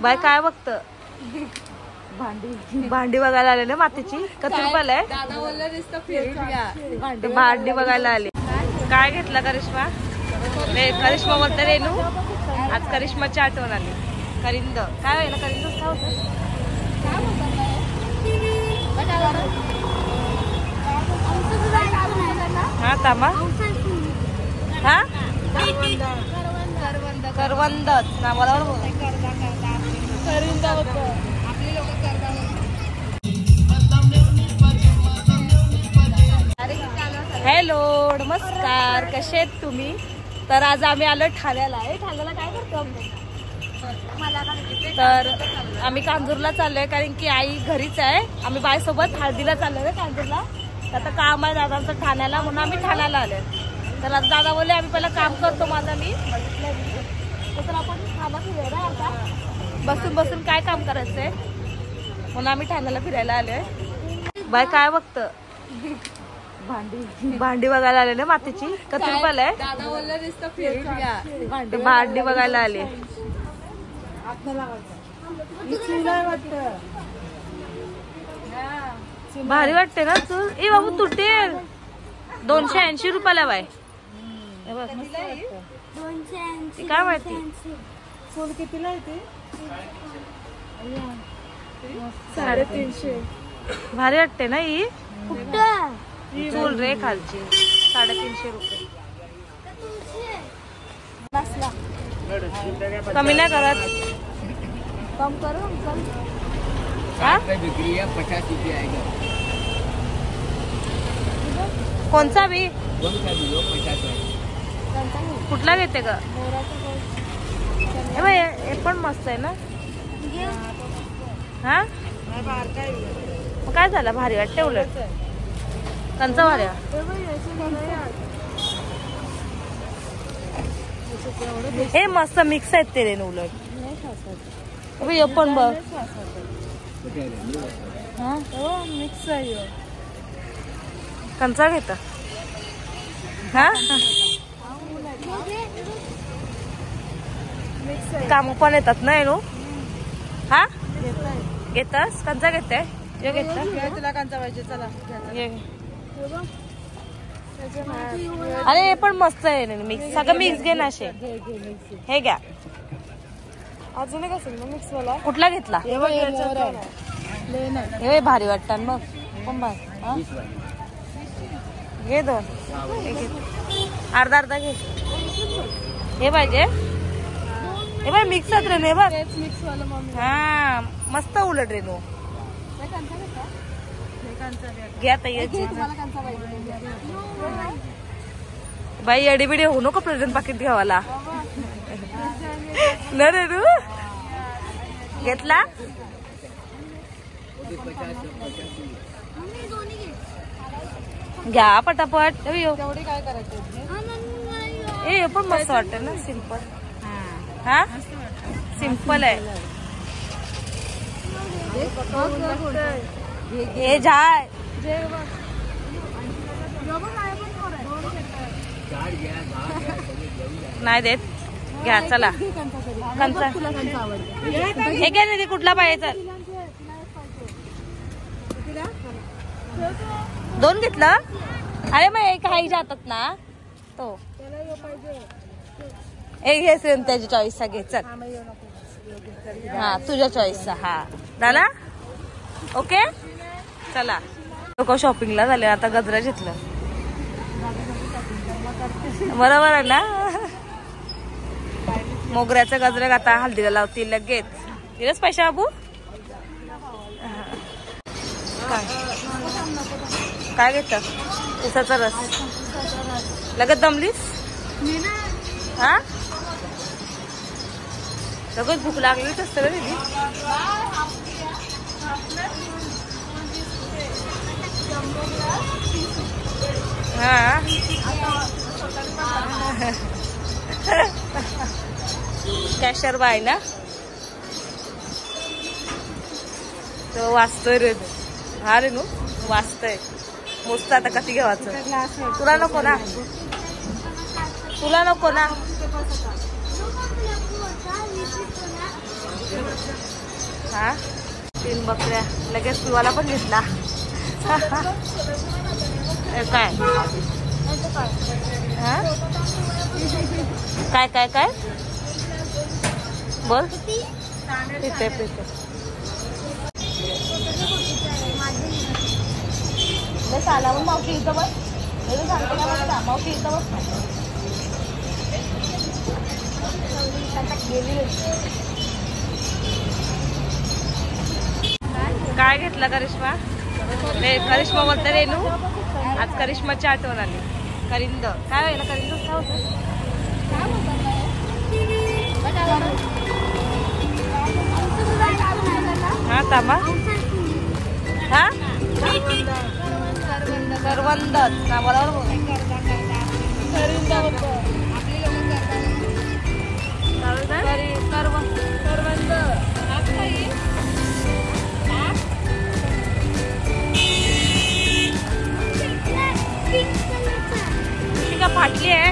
Bye काय बघत भांडी बघायला आले ना मातीची. किती रुपयाला आहे? भांडी बघायला आले. काय घेतला करिश्मा? करिश्मा बोलते रेनू. आज करिश्माची आठवण आली. करिंद काय व्हायला? करिंद हा तामा हा करवंदच ना मला. हॅलो नमस्कार, कसे आहेत तुम्ही? तर आज आम्ही आलो ठाण्याला. ठाण्याला काय करतो? तर आम्ही कांजूरला चाललोय कारण की आई घरीच आहे. आम्ही बाईसोबत हळदीला चाललोय कांजूरला. आता काम आहे दादांचं ठाण्याला, म्हणून आम्ही ठाण्याला आलोय. तर आता दादा बोलले आम्ही पहिला काम करतो माझा मी. तर आपण ठाणा फिरायला आता बसून बसून काय काम करायचंय म्हणून आम्ही ठाण्याला फिरायला आलोय. बाय काय बघत भांडी बघायला आले ना मातीची. किती रुपयाला आहे? भांडी बघायला आले. भारी वाटते ना तू? ए बाबू तुटेल. 280 रुपयाला बाय. काय माहिती फुल कितीला आहे ते? 350. भारी वाटते ना ही चूल रे खालची. 350 रुपये. कमी नाही करत? कम करो. बिक्री है 50 रुपये आएगा. कोणचा बी? कुठला घेते का? हे पण मस्त आहे ना. हा काय झालं? भारी वाटते उलट. कंचा भारी हे मस्त मिक्स आहेत ते रे उलट. हे पण बघ मिक्स आहे. कंचा घेता हा काम पण येतात ना नो. हा घेतास? कंचा घेते? तुला कंचा पाहिजे? चला अरे हे पण मस्त आहे मिक्स. सगळं मिक्स घे ना. हे घ्या. अजून कसं मिक्स वाला कुठला घेतला? हे भारी वाटतात मग. पण घे 2. अर्धा अर्धा घे. हे पाहिजे. हे बाय मिक्स आहेत रे ने बघ. हा मस्त उलट रे नो. घ्या ताई. बाई अडी बिडी होऊ नको प्रेझेंट पाकिट घ्यावाला न रे रू. घेतला? घ्या पटापट. काय करायचं? हे पण मस्त वाटत ना. सिंपल. हा सिंपल आहे. हे झाड नाही देत. घ्या चला. कंचा हे काय नाही. कुठला पाहिजे? 2 घेतलं? अरे मग एक काही जातात ना तो. एक घे त्याच्या चॉईसचा घे. चल हा तुझ्या चॉईसचा. हा झाला ओके. चला लोक शॉपिंगला झाले. आता गजरा घेतलं. बरोबर आहे ना. मोगऱ्याचं गजरे आता हल्दीला लावतील लगेच. दिलंच पैसे बाबू? काय घेत? उसाचा रस. लगेच दमलीस? हा लगेच भूक लागलीच असते ना दीदी. हा कॅशर बाय ना. तो वाचतोय रे. हा रे नु वाचतोय. मोजता आता कधी घ्यावाचं? तुला नको ना? तुला नको ना? हा 3 बकऱ्या लगेच पिवाला पण घेतला. काय हा काय काय काय बोल पिते पिते सालावून मावशी इथं बस सांगते का मावशी इथं बस काय घेतलं करिश्मा? करिश्मा बोलते रेनू आज करिश्माची आठवण आली. करिंद काय व्हायला करिंद काय होतं? हा तांबा हा करवंद ना बरोबर बोल. का फाटली आहे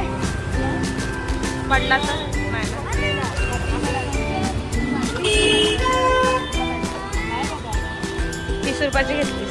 पडला तर नाही 20 रुपयाची घेतलीस.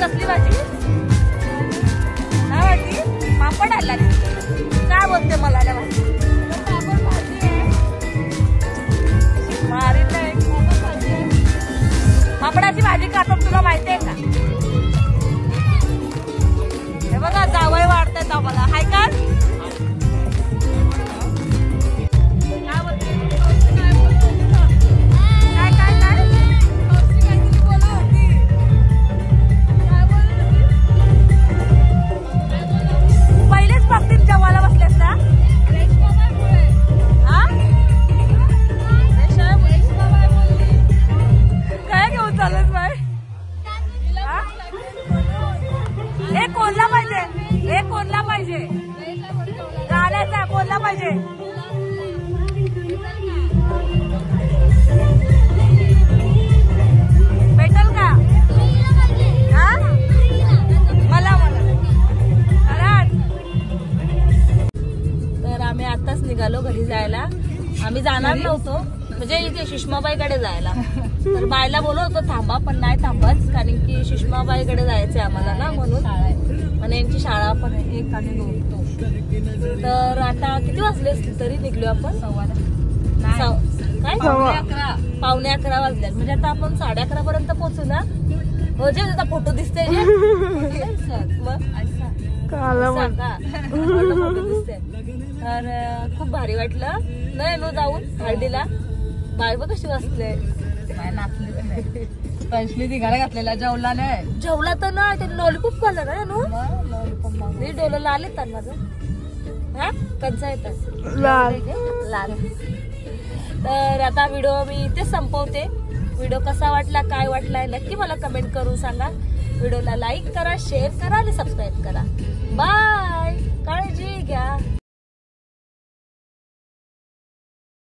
कसली भाजी काय वाटली? पापड आणला काय बोलते मला त्या भाजी मारीत नाही. पापडाची भाजी खातात तुला माहिती आहे का? हे बघा जावई वाढतायत आम्हाला. हाय का कोणला पाहिजे गाण्याचा कोणला पाहिजे भेटल का? हा मला तर आम्ही आताच निघालो घरी जायला. आम्ही जाणार नव्हतो म्हणजे इथे सुषमाबाईकडे जायला. तर बायला बोलवतो थांबा पण नाही थांबत कारण की सुषमाबाईकडे जायचंय आम्हाला ना म्हणून. आणि यांची शाळा पण आहे 1 आणि 2. तर आता किती वाजले असतील तरी निघलो आपण? काय 11:15 वाजले म्हणजे आता आपण 11:30 पर्यंत पोहोचू ना. हो जे आता फोटो दिसते फोटो दिसते. तर खूप भारी वाटलं नाही नो जाऊन हळदीला. बाय बघ कशी वाजले नाचली. पंचमी तिघाला घातलेला जेवला नाही. जेवला तर नाही ते लॉलीपॉप खाल्लं ना नो. मी डोलं लाल येतात माझं. हा कंचा येतात लाल. तर आता व्हिडिओ मी इथे संपवते. व्हिडिओ कसा वाटला काय वाटलाय नक्की मला कमेंट करून सांगा. व्हिडिओला लाईक करा शेअर करा आणि सबस्क्राईब करा. बाय काळजी घ्या.